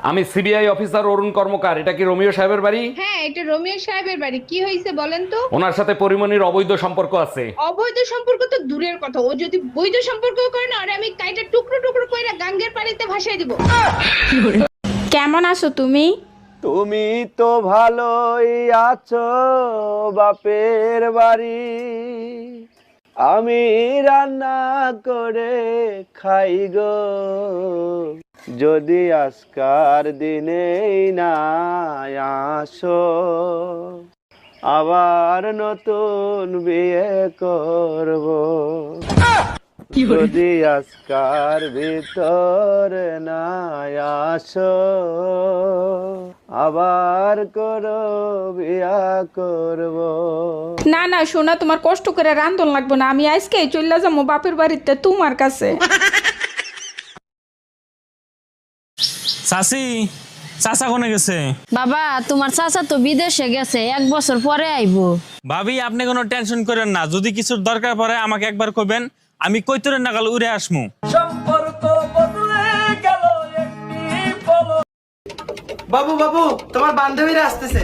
আমি CBI officer অরুণ কর্মকার। এটা কি রোমিও সাহেবের বাড়ি? হ্যাঁ, এটা রোমিও সাহেবের বাড়ি। কি হয়েছে বলেন তো? ওনার সাথে পরিমণির অবৈধ সম্পর্ক আছে। অবৈধ সম্পর্ক তো দূরের কথা, ও যদি বৈধ সম্পর্ক করে না, আরে আমি কাইটা টুকরো টুকরো কইরা গাঙ্গের পানিতে ভাসাই দিব। কেমন আছো তুমি? তুমি তো ভালোই আছো বাপের বাড়ি, আমি রান্না করে খাই গো, যদি আজকার দিনেই না আসো, আবার নতুন বিয়ে করব, যদি আজকার ভিতরে না আসো, আবার করো বিয়া করব। না না সোনা, তোমার কষ্ট করে রান্ধন লাগবো না, আমি আজকে চলে যাবো বাপের বাড়িতে তোমার কাছে। চাচি, চাচা কোনে গেছে? বাবা, তোমার চাচা তো বিদেশে গেছে, 1 বছর পরে আইবো। ভাবি, আপনি কোনো টেনশন করেন না, যদি কিছুর দরকার পড়ে আমাকে একবার কইবেন, আমি কৈতরের নাগাল উড়ে আসমু। বাবু বাবু, তোমার বান্ধবীরা আসতেছে।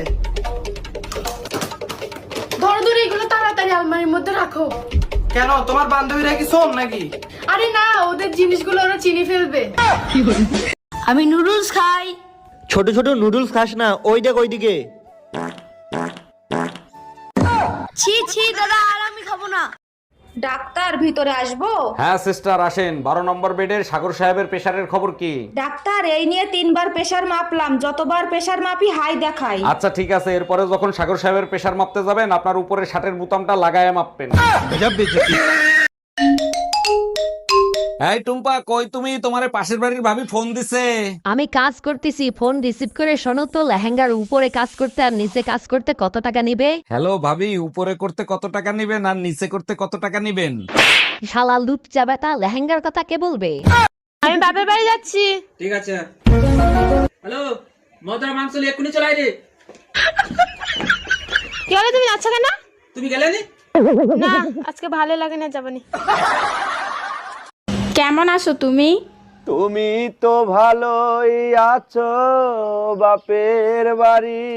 ধরো ধরো, এগুলো তাড়াতাড়ি আলমারির মধ্যে রাখো। কেন, তোমার বান্ধবীরা কি শোন নাকি? আরে না, ওদের জিনিসগুলো ওরা চিনি ফেলবে। আমি নুডলস খাই। ছোট ছোট নুডলস খাস না, ওই দেখ ওইদিকে। ছি ছি দাদা, আর আমি খাবো না। ডাক্তার, ভিতরে আসবো? হ্যাঁ সিস্টার আসেন। 12 নম্বর বেডের সাগর সাহেবের প্রেশারের খবর কি? ডাক্তার, এই নিয়ে 3বার প্রেসার মাপলাম, যতবার প্রেসার মাপি হাই দেখাই। আচ্ছা ঠিক আছে, এরপরে যখন সাগর সাহেবের প্রেশার মাপতে যাবেন আপনার উপরে শার্টের বোতামটা লাগায় মাপবেন। এই টুম্পা, কই তুমি? তোমারে পাশের বাড়ির ভাবি ফোন দিছে। আমি কাজ করতেছি, ফোন রিসিভ করে শোনো তো, লেহেঙ্গার উপরে কাজ করতে আর নিচে কাজ করতে কত টাকা নিবে? হ্যালো ভাবি, উপরে করতে কত টাকা নিবেন আর নিচে করতে কত টাকা নিবেন? শালা লুচ্চা বেটা, লেহেঙ্গার কথা কে বলবে? আমি বাপের বাড়ি যাচ্ছি। ঠিক আছে। হ্যালো, মদরা মাংস নিয়ে এক্ষুনি চলে আয় রে। কি হলো, তুমি যাচ্ছ কেন? তুমি গেলে নি? না, আজকে ভালো লাগে না, যাবনি। কেমন আছো তুমি? তুমি তো ভালোই আছো বাপের বাড়ি,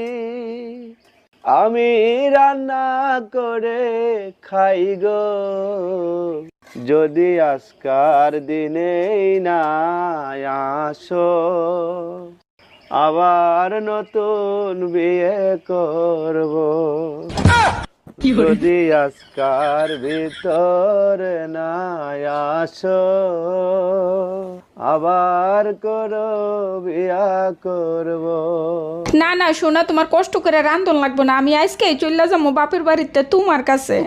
আমি রান্না করে খাই গো, যদি আজকার দিনেই না আসো, আবার নতুন বিয়ে করব, যদি আজকার ভিতরে না আসো, আবার করো বিয়া করব। না না সোনা, তোমার কষ্ট করে রান্ধন লাগবো না, আমি আজকে চলে যাবো বাপের বাড়িতে তোমার কাছে।